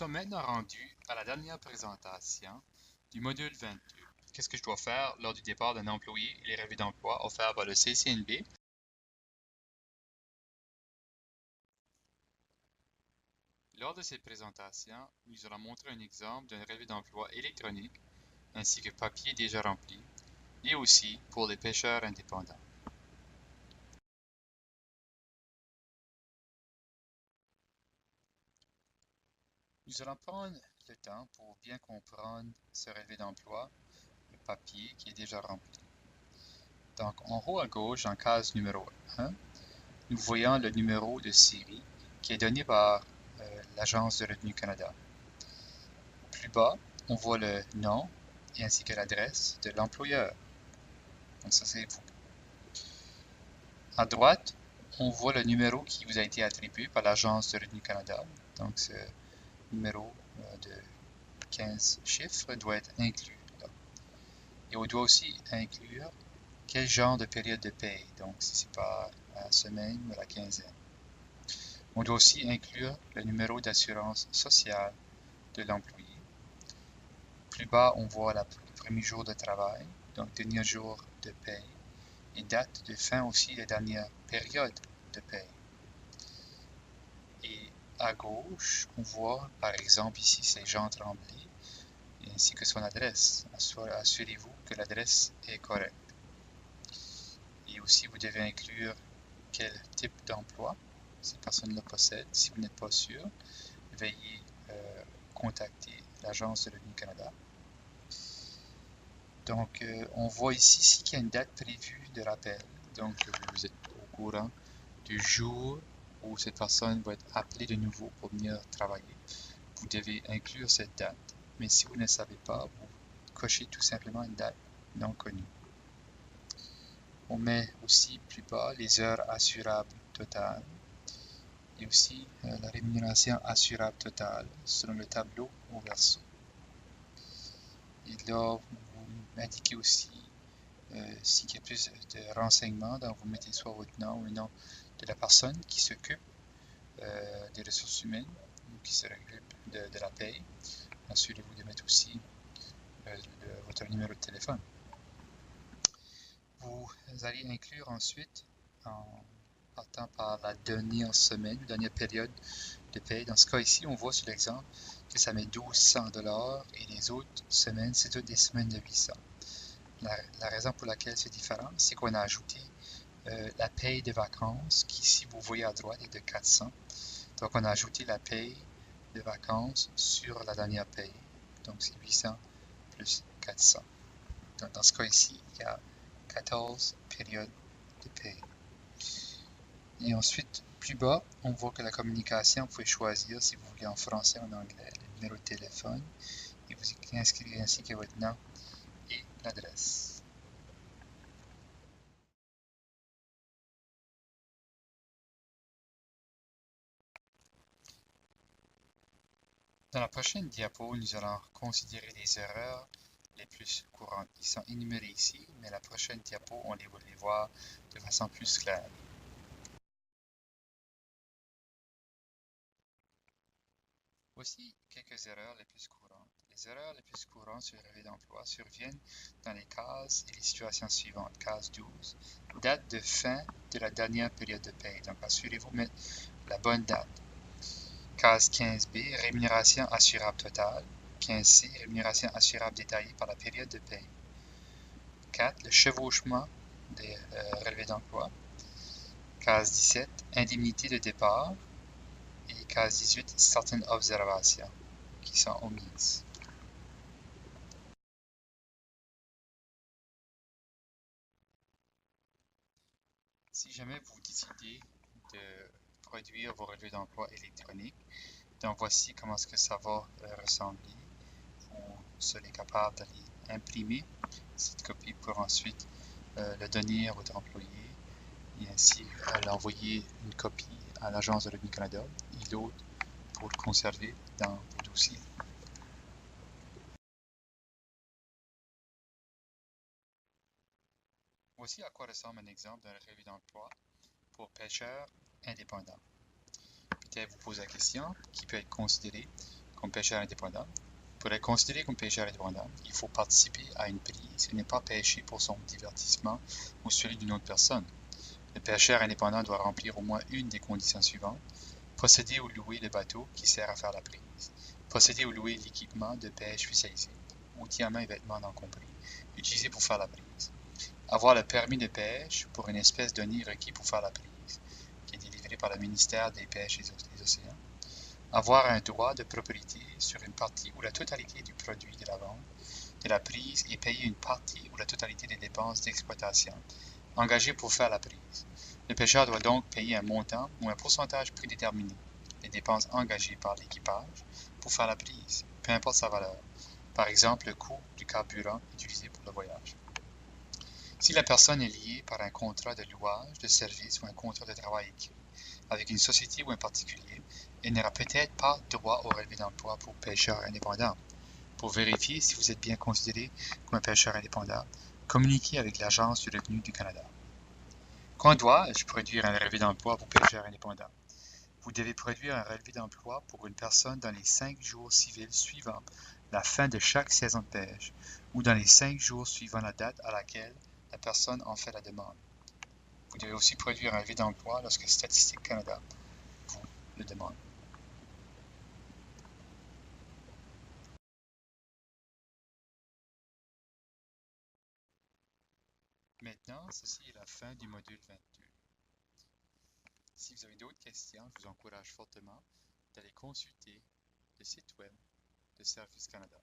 sommes maintenant rendus à la dernière présentation du module 22. Qu'est-ce que je dois faire lors du départ d'un employé et les relevés d'emploi offerts par le CCNB? Lors de cette présentation, nous allons montrer un exemple d'un relevé d'emploi électronique ainsi que papier déjà rempli et aussi pour les pêcheurs indépendants. Nous allons prendre le temps pour bien comprendre ce relevé d'emploi, le papier qui est déjà rempli. Donc, en haut à gauche, en case numéro 1, nous voyons le numéro de série qui est donné par l'Agence de Revenu Canada. Plus bas, on voit le nom ainsi que l'adresse de l'employeur. Donc ça, c'est vous. À droite, on voit le numéro qui vous a été attribué par l'Agence de Revenu Canada. Donc ce numéro de 15 chiffres doit être inclus là. Et on doit aussi inclure quel genre de période de paye. Donc si c'est pas la semaine ou la quinzaine. On doit aussi inclure le numéro d'assurance sociale de l'employé. Plus bas, on voit le premier jour de travail, donc dernier jour de paye, et date de fin aussi la dernière période de paye. Et à gauche, on voit par exemple ici c'est Jean Tremblay, ainsi que son adresse. Assurez-vous que l'adresse est correcte. Et aussi, vous devez inclure quel type d'emploi cette personne-là possède. Si vous n'êtes pas sûr, veuillez contacter l'Agence de Revenu Canada. Donc, on voit ici qu'il y a une date prévue de rappel. Donc, vous êtes au courant du jour où cette personne va être appelée de nouveau pour venir travailler. Vous devez inclure cette date. Mais si vous ne savez pas, vous cochez tout simplement une date non connue. On met aussi plus bas les heures assurables totales et aussi la rémunération assurable totale selon le tableau au verso. Et là, vous indiquez aussi s'il y a plus de renseignements, donc vous mettez soit votre nom ou le nom de la personne qui s'occupe des ressources humaines ou qui s'occupe de la paye. Assurez-vous de mettre aussi votre numéro de téléphone. Vous allez inclure ensuite, en partant par la dernière semaine, la dernière période de paye. Dans ce cas ici, on voit sur l'exemple que ça met 1200 $ et les autres semaines, c'est toutes des semaines de 800. La raison pour laquelle c'est différent, c'est qu'on a ajouté la paye de vacances, qui ici, vous voyez à droite, est de 400. Donc, on a ajouté la paye de vacances sur la dernière paye. Donc, c'est 800 plus 400. Donc, dans ce cas ici, il y a 14 périodes de paye. Et ensuite, plus bas, on voit que la communication, vous pouvez choisir si vous voulez en français ou en anglais, le numéro de téléphone, et vous inscrivez ainsi que votre nom et l'adresse. Dans la prochaine diapo, nous allons considérer les erreurs les plus courantes. Ils sont énumérés ici, mais la prochaine diapo, on va les voir de façon plus claire. Voici quelques erreurs les plus courantes. Les erreurs les plus courantes sur le relevé d'emploi surviennent dans les cases et les situations suivantes. Case 12, date de fin de la dernière période de paie. Donc, assurez-vous de mettre la bonne date. Case 15B, rémunération assurable totale. 15C, rémunération assurable détaillée par la période de paie. 4, le chevauchement des relevés d'emploi. Case 17, indemnité de départ. Et case 18, certaines observations qui sont omises. Si jamais vous décidez de produire vos relevés d'emploi électroniques, donc voici comment est-ce que ça va ressembler. Vous serez capable d'aller imprimer cette copie pour ensuite le donner à votre employé et ainsi l'envoyer une copie à l'Agence de Revenu Canada et l'autre pour le conserver dans vos dossiers. Voici à quoi ressemble un exemple d'un relevé d'emploi pour pêcheurs indépendants. Peut-être vous posez la question qui peut être considérée comme pêcheur indépendant. Pour être considéré comme pêcheur indépendant, il faut participer à une prise et ne pas pêcher pour son divertissement ou celui d'une autre personne. Le pêcheur indépendant doit remplir au moins une des conditions suivantes: posséder ou louer le bateau qui sert à faire la prise, posséder ou louer l'équipement de pêche spécialisé, outils à main et vêtements non compris, utilisés pour faire la prise, avoir le permis de pêche pour une espèce donnée requis pour faire la prise, qui est délivré par le ministère des Pêches et des Océans, avoir un droit de propriété sur une partie ou la totalité du produit de la vente, de la prise et payer une partie ou la totalité des dépenses d'exploitation engagées pour faire la prise. Le pêcheur doit donc payer un montant ou un pourcentage prédéterminé des dépenses engagées par l'équipage pour faire la prise, peu importe sa valeur. Par exemple, le coût du carburant utilisé pour le voyage. Si la personne est liée par un contrat de louage, de service ou un contrat de travail écrit avec une société ou un particulier, elle n'aura peut-être pas droit au relevé d'emploi pour pêcheur indépendant. Pour vérifier si vous êtes bien considéré comme un pêcheur indépendant, communiquez avec l'Agence du revenu du Canada. Quand dois-je produire un relevé d'emploi pour pêcheur indépendant? Vous devez produire un relevé d'emploi pour une personne dans les 5 jours civils suivant la fin de chaque saison de pêche ou dans les 5 jours suivant la date à laquelle la personne en fait la demande. Vous devez aussi produire un relevé d'emploi lorsque Statistique Canada vous le demande. Maintenant, ceci est la fin du module 22. Si vous avez d'autres questions, je vous encourage fortement d'aller consulter le site web de Service Canada.